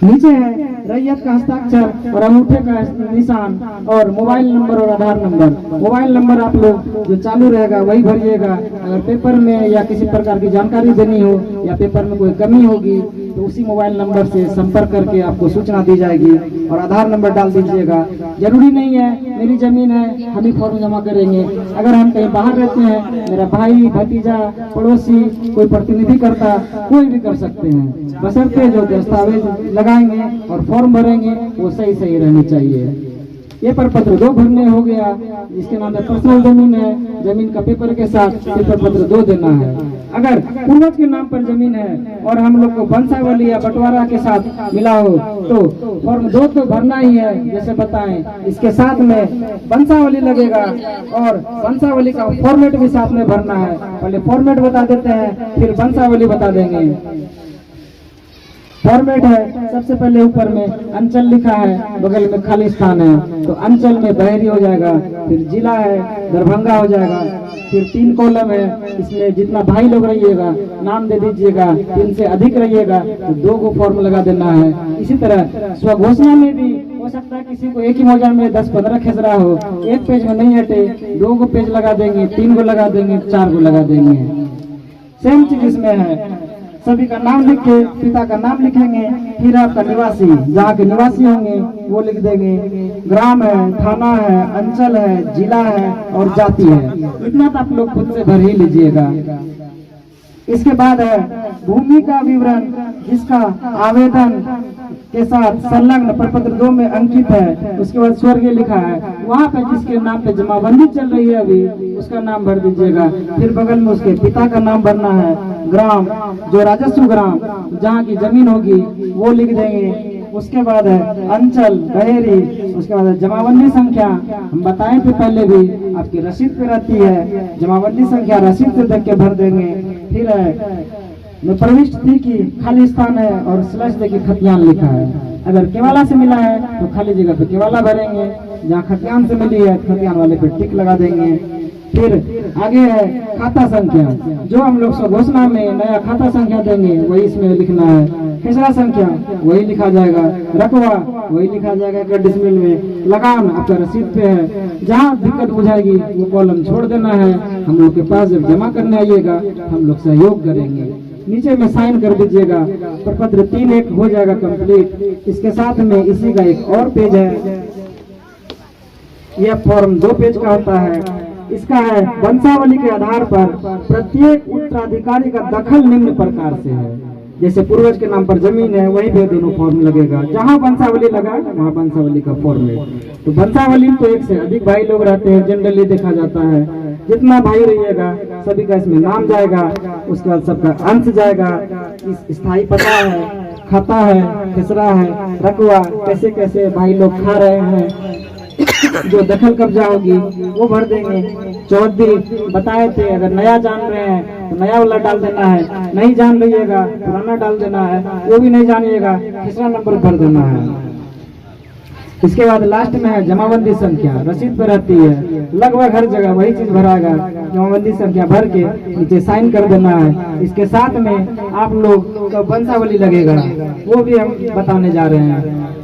नीचे है रैयत का हस्ताक्षर और अंगूठे का निशान और मोबाइल नंबर और आधार नंबर। मोबाइल नंबर आप लोग जो चालू रहेगा वही भरिएगा। अगर पेपर में या किसी प्रकार की जानकारी देनी हो या पेपर में कोई कमी होगी तो उसी मोबाइल नंबर से संपर्क करके आपको सूचना दी जाएगी और आधार नंबर डाल दीजिएगा। जरूरी नहीं है मेरी जमीन है हम ही फॉर्म जमा करेंगे। अगर हम कहीं बाहर रहते हैं, मेरा भाई भतीजा पड़ोसी कोई प्रतिनिधि करता, कोई भी कर सकते हैं, बशर्ते जो दस्तावेज लगाएंगे और फॉर्म भरेंगे वो सही सही रहनी चाहिए। ये प्रपत्र 2 भरने हो गया। जिसके नाम पे पर्सनल जमीन है, जमीन का पेपर के साथ पेपर पत्र 2 देना है। अगर पूर्वज के नाम पर जमीन है और हम लोग को वंशावली या बंटवारा के साथ मिला हो तो फॉर्म 2 तो भरना ही है जैसे बताएं। इसके साथ में वंशावली लगेगा और वंशावली का फॉर्मेट भी साथ में भरना है। पहले फॉर्मेट बता देते हैं फिर वंशावली बता देंगे। फॉर्मेट है, सबसे पहले ऊपर में अंचल लिखा है, बगल में खाली स्थान है तो अंचल में बहेरी हो जाएगा। फिर जिला है दरभंगा हो जाएगा। फिर 3 कॉलम है, इसमें जितना भाई लोग रहिएगा नाम दे दीजिएगा। 3 से अधिक रहिएगा तो 2 को फॉर्म लगा देना है। इसी तरह स्वघोषणा में भी हो सकता है किसी को एक ही मौजा में 10-15 खेसरा हो, एक पेज में नहीं हटे 2 को पेज लगा देंगे, 3 को लगा देंगे, 4 को लगा देंगे। सेम चीज इसमें है, सभी का नाम लिख के पिता का नाम लिखेंगे। फिर आपका निवासी जहाँ के निवासी होंगे वो लिख देंगे। ग्राम है, थाना है, अंचल है, जिला है और जाति है। इतना तो आप लोग खुद से भर ही लीजिएगा। इसके बाद है भूमि का विवरण जिसका आवेदन के साथ संलग्न प्रपत्र 2 में अंकित है। उसके बाद स्वर्गीय लिखा है, वहाँ पे जिसके नाम पे जमाबंदी चल रही है अभी उसका नाम भर दीजिएगा। फिर बगल में उसके पिता का नाम भरना है। ग्राम जो राजस्व ग्राम जहाँ की जमीन होगी वो लिख देंगे। उसके बाद है अंचल बहेरी, उसके बाद है जमाबंदी संख्या। हम बताए थे पहले भी आपकी रसीद पे रहती है, जमाबंदी संख्या रसीद पे देख के भर देंगे। फिर है प्रविष्ट थी कि खाली स्थान है और स्लैश देखिए खतियान लिखा है। अगर केवाला से मिला है तो खाली जगह पे केवाला भरेंगे, जहाँ खतियान से मिली है खतियान वाले पे टिक लगा देंगे। फिर आगे है खाता संख्या, जो हम लोग स्वघोषणा में नया खाता संख्या देंगे वही इसमें लिखना है। खेसरा संख्या वही लिखा जाएगा, रकबा वही लिखा जाएगा एक डिसमिल में। लगान आपका रसीद पे है, जहाँ दिक्कत बुझाएगी वो कॉलम छोड़ देना है। हम लोग के पास जब जमा करने आइएगा हम लोग सहयोग करेंगे। नीचे में साइन कर दीजिएगा। प्रपत्र 3-1 हो जाएगा कंप्लीट। इसके साथ में इसी का एक और पेज है, यह फॉर्म 2 पेज का होता है। इसका है वंशावली के आधार पर प्रत्येक उत्तराधिकारी का दखल निम्न प्रकार से है। जैसे पूर्वज के नाम पर जमीन है वहीं पे दोनों फॉर्म लगेगा, जहाँ वंशावली लगा वहाँ वंशावली का फॉर्म है। तो वंशावली तो 1 से अधिक भाई लोग रहते हैं, जनरली देखा जाता है। जितना भाई रहिएगा सभी का इसमें नाम जाएगा। उसके बाद सबका अंश जाएगा, स्थायी पता है, खाता है, खेसरा है, रकबा कैसे कैसे भाई लोग खा रहे हैं, जो दखल कब्जा होगी वो भर देंगे। चौहद्दी बताए थे, अगर नया जान रहे हैं तो नया वाला डाल देना है, नहीं जान रहिएगा पुराना डाल देना है, वो भी नहीं जानिएगा तीसरा नंबर भर देना है। इसके बाद लास्ट में है जमाबंदी संख्या, रसीद पे रहती है, लगभग हर जगह वही चीज भराएगा। जमाबंदी संख्या भर के नीचे साइन कर देना है। इसके साथ में आप लोग का वंशावली लगेगा, वो भी हम बताने जा रहे हैं।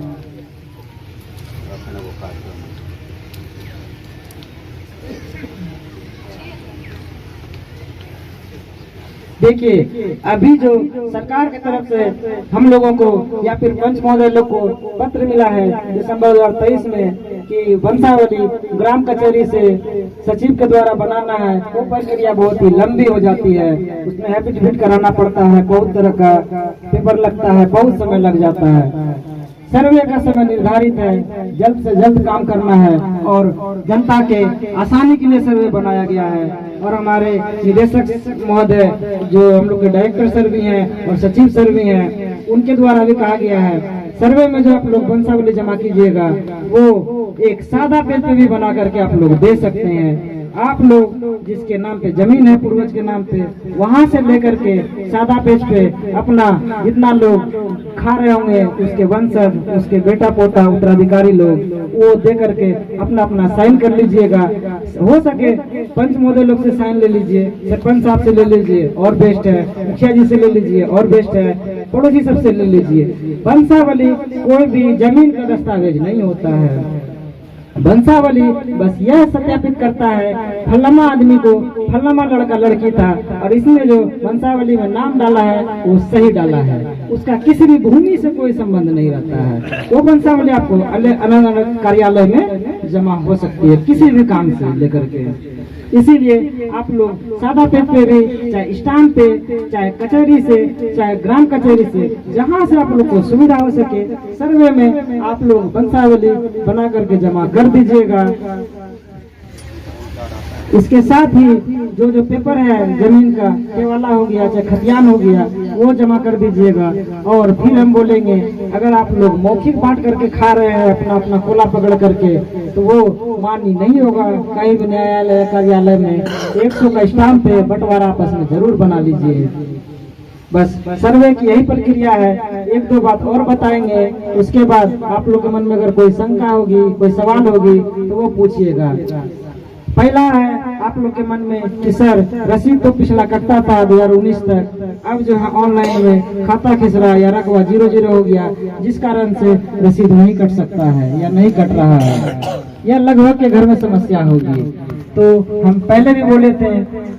देखिए अभी जो सरकार की तरफ से हम लोगों को या फिर पंच महोदय लोग को पत्र मिला है दिसंबर 2023 में कि वंशावली ग्राम कचहरी से सचिव के द्वारा बनाना है। वो प्रक्रिया बहुत ही लंबी हो जाती है, उसमें एफिडेविट कराना पड़ता है, बहुत तरह का पेपर लगता है, बहुत समय लग जाता है। सर्वे का समय निर्धारित है, जल्द से जल्द काम करना है और जनता के आसानी के लिए सर्वे बनाया गया है। और हमारे निदेशक महोदय जो हम लोग के डायरेक्टर सर भी हैं और सचिव सर भी हैं, उनके द्वारा भी कहा गया है सर्वे में जो आप लोग वंशावली जमा कीजिएगा वो एक सादा पेज पे भी बना करके आप लोग दे सकते हैं। आप लोग जिसके नाम पे जमीन है पूर्वज के नाम पे, वहाँ से लेकर के सादा पेज पे अपना जितना लोग खा रहे होंगे उसके वंशज, उसके बेटा पोता उत्तराधिकारी लोग, वो दे करके अपना अपना साइन कर लीजिएगा। हो सके पंच महोदय लोग से साइन ले लीजिए, सरपंच साहब से ले लीजिए और बेस्ट है, मुखिया जी से ले लीजिए और बेस्ट है, पड़ोसी सबसे ले लीजिए। वंशावली कोई भी जमीन का दस्तावेज नहीं होता है। वंशावली बस यह सत्यापित करता है फलाना आदमी को फलाना लड़का लड़की था और इसने जो वंशावली में नाम डाला है वो सही डाला है, उसका किसी भी भूमि से कोई संबंध नहीं रहता है। वो वंशावली आपको अलग अलग कार्यालय में जमा हो सकती है किसी भी काम से लेकर के। इसीलिए आप लोग सादा पेज पे भी, चाहे स्टाम्प पे, चाहे कचहरी से, चाहे ग्राम कचहरी से, जहाँ से आप लोग को सुविधा हो सके सर्वे में आप लोग वंशावली बना करके जमा कर दीजिएगा। इसके साथ ही जो पेपर है जमीन का, केवाला हो गया चाहे खतियान हो गया, वो जमा कर दीजिएगा। और फिर हम बोलेंगे अगर आप लोग मौखिक बांट करके खा रहे हैं अपना अपना कोला पकड़ करके, तो वो मान्य नहीं होगा। कहीं भी न्यायालय कार्यालय में 100 का स्टाम्प पे बंटवारा आपस में जरूर बना लीजिए। बस सर्वे की यही प्रक्रिया है। एक दो बात और बताएंगे, उसके बाद आप लोग के मन में अगर कोई शंका होगी, कोई सवाल होगी तो वो पूछिएगा। पहला है आप लोग के मन में कि सर रसीद तो पिछला कटता था 2019 तक, अब जो है ऑनलाइन में खाता खिस रहा या रकबा 00 हो गया, जिस कारण से रसीद नहीं कट सकता है या नहीं कट रहा है, या लगभग के घर में समस्या होगी। तो हम पहले भी बोले थे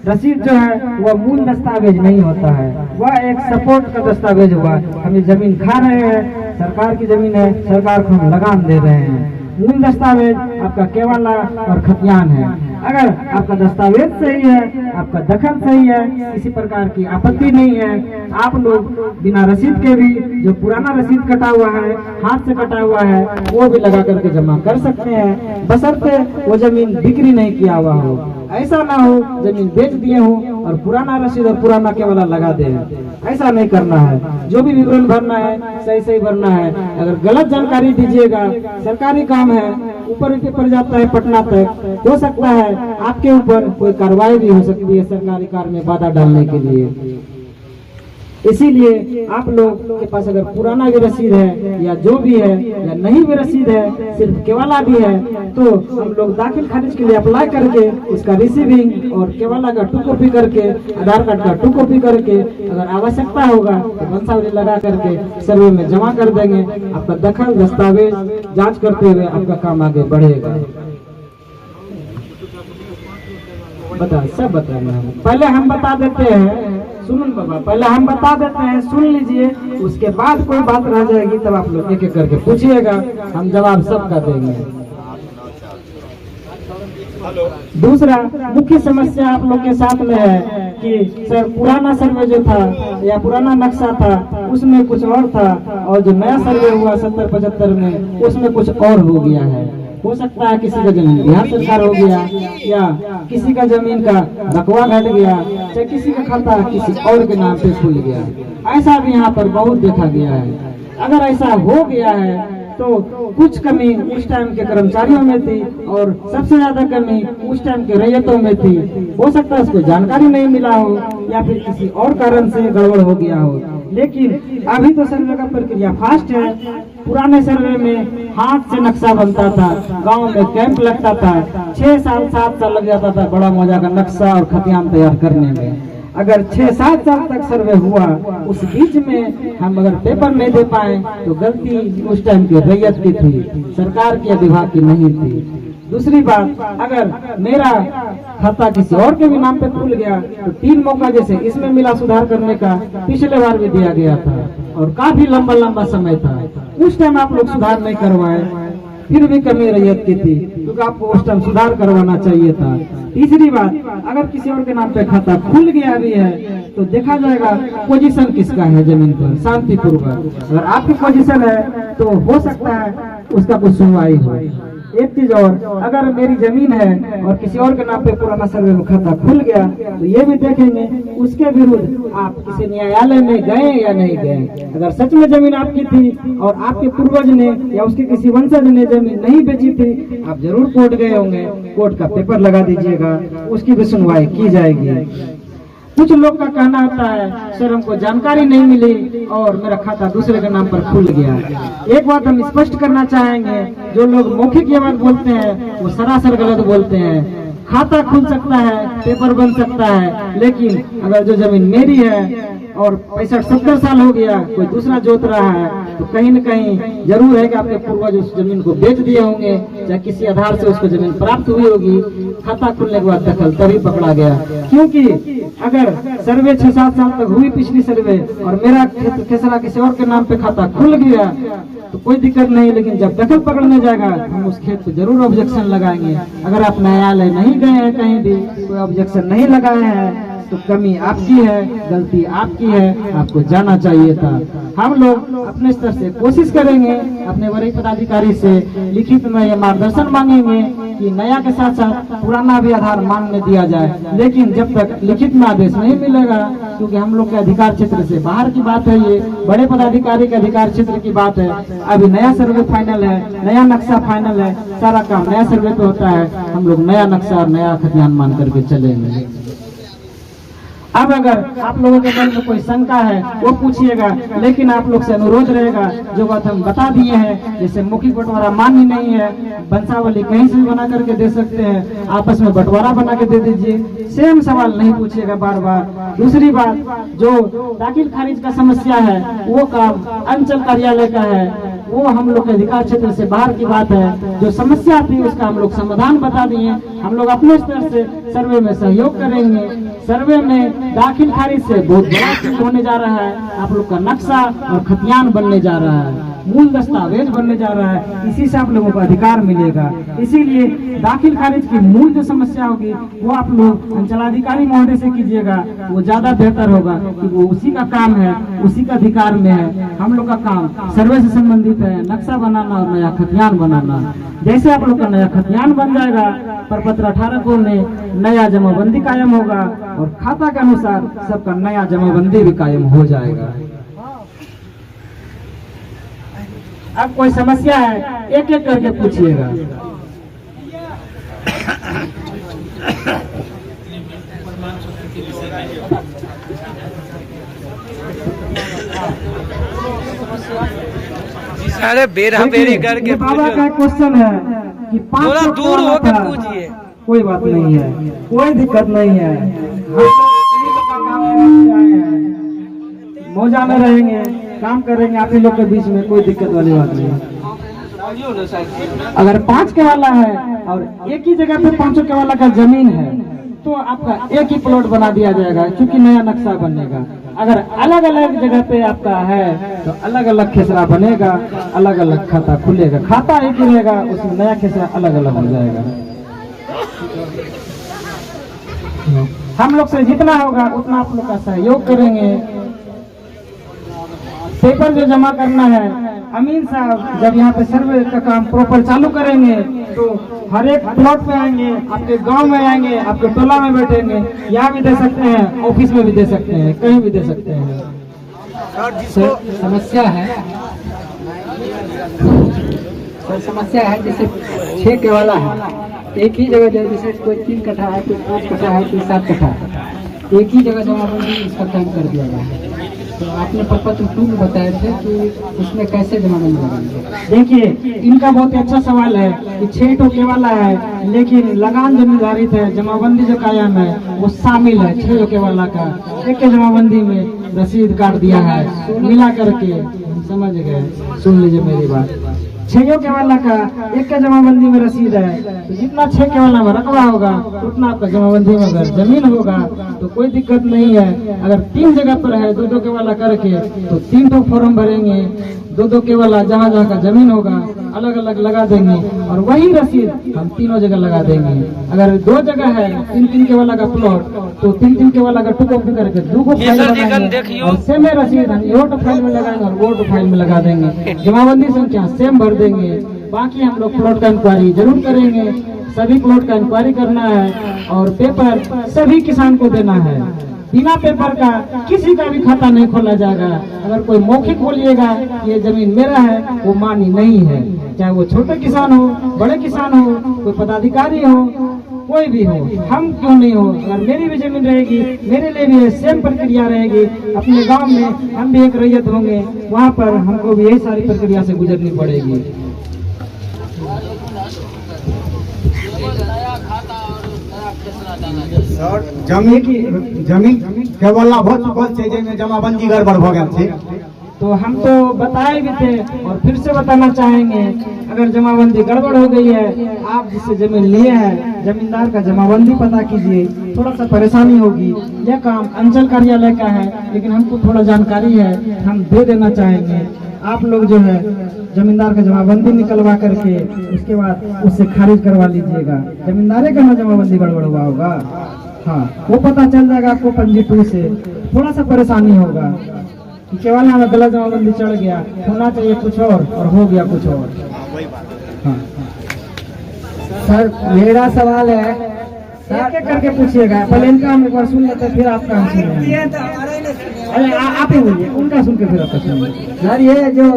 रसीद जो है वह मूल दस्तावेज नहीं होता है, वह एक सपोर्ट का दस्तावेज हुआ। हम जमीन खा रहे हैं, सरकार की जमीन है, सरकार को हम लगान दे रहे हैं। मूल दस्तावेज आपका केवाला और खतियान है। अगर आपका दस्तावेज सही है, आपका दखल सही है, किसी प्रकार की आपत्ति नहीं है, आप लोग बिना रसीद के भी जो पुराना रसीद कटा हुआ है, हाथ से कटा हुआ है, वो भी लगा करके जमा कर सकते हैं, बशर्ते वो जमीन बिक्री नहीं किया हुआ हो। ऐसा ना हो जमीन बेच दिए हो और पुराना रसीद और पुराना केवाला लगा दे, ऐसा नहीं करना है। जो भी विवरण भरना है सही सही भरना है। अगर गलत जानकारी दीजिएगा, सरकारी काम है, ऊपर पेपर जाता है पटना तक, हो सकता है आपके ऊपर कोई कार्रवाई भी हो सकती है सरकारी कार्य में बाधा डालने के लिए। इसीलिए आप लोग के पास अगर पुराना भी रसीद है या जो भी है या नहीं भी रसीद है, सिर्फ केवाला भी है, तो हम लोग दाखिल खारिज के लिए अप्लाई करके उसका रिसीविंग और केवाला का 2 कॉपी करके, आधार कार्ड का 2 कॉपी करके, अगर आवश्यकता होगा तो वंशावली लगा करके सर्वे में जमा कर देंगे। आपका दखल दस्तावेज जाँच करते हुए आपका काम आगे बढ़ेगा। सब बताना पहले हम बता देते हैं, सुन बाबा, पहले हम बता देते हैं, सुन लीजिए, उसके बाद कोई बात रह जाएगी तब आप लोग एक एक करके पूछिएगा, हम जवाब सबका देंगे। दूसरा मुख्य समस्या आप लोग के साथ में है कि सर पुराना सर्वे जो था या पुराना नक्शा था उसमें कुछ और था और जो नया सर्वे हुआ 70-75 में उसमें कुछ और हो गया है। हो सकता है किसी का जमीन बिहार सरकार हो गया या किसी का जमीन का रकबा घट गया, चाहे किसी का खाता किसी और के नाम पे खुल गया। ऐसा भी यहाँ पर बहुत देखा गया है। अगर ऐसा हो गया है तो कुछ कमी उस टाइम के कर्मचारियों में थी और सबसे ज्यादा कमी उस टाइम के रैयतों में थी। हो सकता है उसको जानकारी नहीं मिला हो या फिर किसी और कारण से गड़बड़ हो गया हो। लेकिन अभी तो सर्वे का प्रक्रिया फास्ट है। पुराने सर्वे में हाथ से नक्शा बनता था, गांव में कैंप लगता था, 6 साल 7 साल लग जाता था बड़ा मौजा का नक्शा और खतियान तैयार करने में। अगर 6-7 साल तक सर्वे हुआ, उस बीच में हम अगर पेपर नहीं दे पाए तो गलती उस टाइम की रैयत की थी, सरकार की विभाग की नहीं थी। दूसरी बात, अगर मेरा खाता किसी और के भी नाम पे खुल गया तो 3 मौका जैसे इसमें मिला सुधार करने का, पिछले बार भी दिया गया था और काफी लंबा समय था। उस टाइम आप लोग सुधार नहीं करवाए, फिर भी कमी रैयत की थी, क्योंकि आपको उस टाइम सुधार करवाना चाहिए था। तीसरी बात, अगर किसी और के नाम पे खाता खुल गया भी है तो देखा जाएगा पोजीशन किसका है जमीन पर, शांतिपूर्वक। अगर आपकी पोजीशन है तो हो सकता है उसका कुछ सुनवाई हो। एक चीज और, अगर मेरी जमीन है और किसी और के नाम पे पुराना सर्वे में खाता खुल गया तो ये भी देखेंगे उसके विरुद्ध आप किसी न्यायालय में गए या नहीं गए। अगर सच में जमीन आपकी थी और आपके पूर्वज ने या उसके किसी वंशज ने जमीन नहीं बेची थी, आप जरूर कोर्ट गए होंगे, कोर्ट का पेपर लगा दीजिएगा, उसकी भी सुनवाई की जाएगी। कुछ लोग का कहना होता है सर हमको जानकारी नहीं मिली और मेरा खाता दूसरे के नाम पर खुल गया। एक बात हम स्पष्ट करना चाहेंगे, जो लोग मौखिक ये बात बोलते हैं वो सरासर गलत बोलते हैं। खाता खुल सकता है, पेपर बन सकता है, लेकिन अगर जो जमीन मेरी है और 65-70 साल हो गया कोई दूसरा जोत रहा है तो कहीं न कहीं जरूर है कि आपके पूर्वज उस जमीन को बेच दिए होंगे, चाहे किसी आधार से उसको जमीन प्राप्त हुई होगी। खाता खुलने के बाद दखल तभी पकड़ा गया, क्योंकि अगर सर्वे 6-7 साल तक हुई पिछली सर्वे और मेरा खेसरा किसी और के नाम पे खाता खुल गया तो कोई दिक्कत नहीं, लेकिन जब दखल पकड़ने जाएगा हम उस खेत पे जरूर ऑब्जेक्शन लगाएंगे। अगर आप न्यायालय नहीं गए हैं, कहीं भी कोई ऑब्जेक्शन नहीं लगाए हैं तो कमी आपकी है, गलती आपकी है, आपको जाना चाहिए था। हम लोग अपने स्तर से कोशिश करेंगे, अपने वरिष्ठ पदाधिकारी से लिखित में ये मार्गदर्शन मांगेंगे कि नया के साथ साथ पुराना भी आधार मांगने दिया जाए, लेकिन जब तक लिखित में आदेश नहीं मिलेगा, क्योंकि हम लोग के अधिकार क्षेत्र से बाहर की बात है, ये बड़े पदाधिकारी के अधिकार क्षेत्र की बात है। अभी नया सर्वे फाइनल है, नया नक्शा फाइनल है, सारा काम नया सर्वे पे होता है। हम लोग नया नक्शा और नया खतियान मान करके चलेंगे। अब अगर आप लोगों के मन में कोई शंका है वो पूछिएगा, लेकिन आप लोग से अनुरोध रहेगा जो बात हम बता दिए हैं, जैसे मौखिक बंटवारा मान्य नहीं है, वंशावली कहीं से भी बना करके दे सकते हैं, आपस में बंटवारा बना के दे दीजिए, सेम सवाल नहीं पूछिएगा बार बार। दूसरी बात, जो दाखिल खारिज का समस्या है वो काम अंचल कार्यालय का है, वो हम लोग के अधिकार क्षेत्र से बाहर की बात है। जो समस्या थी उसका हम लोग समाधान बता दिए। हम लोग अपने स्तर से सर्वे में सहयोग करेंगे। सर्वे में दाखिल खारिज से बहुत बड़ा चीज होने जा रहा है, आप लोग का नक्शा और खतियान बनने जा रहा है, मूल दस्तावेज बनने जा रहा है, इसी से आप लोगों को अधिकार मिलेगा। इसीलिए दाखिल खारिज की मूल जो समस्या होगी वो आप लोग अंचलाधिकारी महोदय से कीजिएगा, वो ज्यादा बेहतर होगा कि वो उसी का काम है, उसी का अधिकार में है। हम लोग का काम सर्वे से संबंधित है, नक्शा बनाना और नया खतियान बनाना। जैसे आप लोग का नया खतियान बन जाएगा, प्रपत्र 18 को में नया जमाबंदी कायम होगा और खाता के अनुसार सबका नया जमाबंदी भी कायम हो जाएगा। अब कोई समस्या है एक एक करके पूछिएगा। अरे बेरा बेरी करके बाबा का क्वेश्चन है कि थोड़ा दूर होकर पूछिए। कोई बात नहीं है, कोई दिक्कत नहीं है, मौजा में रहेंगे, काम करेंगे आप ही लोग के बीच में, कोई दिक्कत वाली बात नहीं है। अगर 5 के वाला है और एक ही जगह पे 5 के वाला का जमीन है तो आपका एक ही प्लॉट बना दिया जाएगा, क्योंकि नया नक्शा बनेगा। अगर अलग अलग जगह पे आपका है तो अलग अलग खेसरा बनेगा, अलग अलग खाता खुलेगा। खाता एक ही रहेगा, उसमें नया खेसरा अलग अलग हो जाएगा। हम लोग से जितना होगा उतना आप लोग का सहयोग करेंगे। पेपर जो जमा करना है, अमीन साहब जब यहाँ पे सर्वे का काम प्रॉपर चालू करेंगे तो हर एक प्लॉट पे आएंगे, आपके गांव में आएंगे, आपके टोला में बैठेंगे, यहाँ भी दे सकते हैं, ऑफिस में भी दे सकते हैं, कहीं भी दे सकते हैं। समस्या है, समस्या है जैसे 6 के वाला है, एक ही जगह जैसे कोई 3 कट्ठा है, कोई 5 कट्ठा है, कोई 7 कट्ठा है, एक ही जगह जमाबंदी इसका काम कर दिया गया है। तो आपने प्रपत्र 2 में बताए थे कि उसमें कैसे जमाबंदी लगाएंगे? देखिए इनका बहुत अच्छा सवाल है कि 6 टोके वाला है, लेकिन लगान जो निर्धारित है, जमाबंदी जो कायम है वो शामिल है 6 टोके वाला का। एक के जमाबंदी में रसीद काट दिया है मिला करके, समझ गए? सुन लीजिए मेरी बात, 6 के वाला का एक के जमाबंदी में रसीद है, तो जितना 6 के वाला में रकबा होगा उतना आपका जमाबंदी में अगर जमीन होगा तो कोई दिक्कत नहीं है। अगर 3 जगह पर है 2-2 के वाला करके तो 3 ठो फॉर्म भरेंगे, 2-2 के वाला जहाँ जहाँ का जमीन होगा अलग अलग लगा देंगे और वही रसीद हम तीनों जगह लगा देंगे। अगर 2 जगह है 3-3 के वाला का प्लॉट तो 3-3 के वाला का टुकड़ा करके 2 फाइल लगाएंगे और सेम रसीद हम ये फाइल में लगाएंगे और वो फाइल में लगा देंगे। जमाबंदी संख्या सेम भर देंगे, बाकी हम लोग प्लॉट का इंक्वायरी जरूर करेंगे। सभी प्लॉट का इंक्वायरी करना है और पेपर सभी किसान को देना है। बिना पेपर का किसी का भी खाता नहीं खोला जाएगा। अगर कोई मौखिक बोलिएगा ये जमीन मेरा है, वो मानी नहीं है। चाहे वो छोटे किसान हो, बड़े किसान हो, कोई पदाधिकारी हो, कोई भी हो, हम क्यों नहीं हो। अगर मेरी भी जमीन रहेगी, मेरे लिए भी सेम प्रक्रिया रहेगी। अपने गांव में हम भी एक रैयत होंगे, वहाँ पर हमको भी यही सारी प्रक्रिया से गुजरनी पड़ेगी। जमीन केवल भऽ चुकल छै, जाहिमे जमाबंदी गड़बड़ भऽ गेल छै। तो हम तो बताए भी थे और फिर से बताना चाहेंगे, अगर जमाबंदी गड़बड़ हो गई है, आप जिससे जमीन लिए हैं जमींदार का जमाबंदी पता कीजिए। थोड़ा सा परेशानी होगी, यह काम अंचल कार्यालय का है, लेकिन हमको थोड़ा जानकारी है, हम दे देना चाहेंगे। आप लोग जो है जमींदार का जमाबंदी निकलवा करके उसके बाद उससे खारिज करवा लीजिएगा। जमींदारे का ना जमाबंदी गड़बड़ हुआ होगा, हाँ वो पता चल जाएगा आपको पंजी 2 से। थोड़ा सा परेशानी होगा, केवल हमें गलत जमाबंदी चढ़ गया, होना चाहिए कुछ और हो गया कुछ और। हाँ सर मेरा सवाल है, एक एक करके पूछिएगा। पहले इनका हम एक बार सुन लेते हैं, फिर आपका हम सुनेंगे। अरे आप ही बोलिए, उनका सुन के फिर आपका सुनेंगे। सर ये जो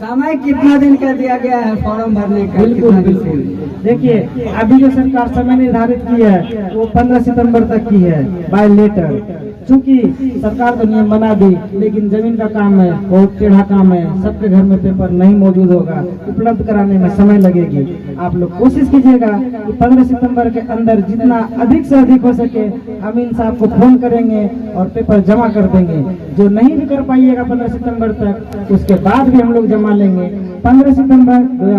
समय कितना दिन का दिया गया है फॉर्म भरने का? बिल्कुल बिल्कुल। देखिए अभी जो सरकार समय निर्धारित की है वो 15 सितंबर तक की है बाय लेटर। चूंकि सरकार तो नियम बना दी, लेकिन जमीन का काम है, बहुत टेढ़ा काम है, सबके घर में पेपर नहीं मौजूद होगा, उपलब्ध कराने में समय लगेगी। आप लोग कोशिश कीजिएगा कि 15 सितंबर के अंदर जितना अधिक से अधिक हो सके अमीन साहब को फोन करेंगे और पेपर जमा कर देंगे। जो नहीं भी कर पाइएगा 15 सितंबर तक, उसके बाद भी हम लोग जमा लेंगे। 15 सितंबर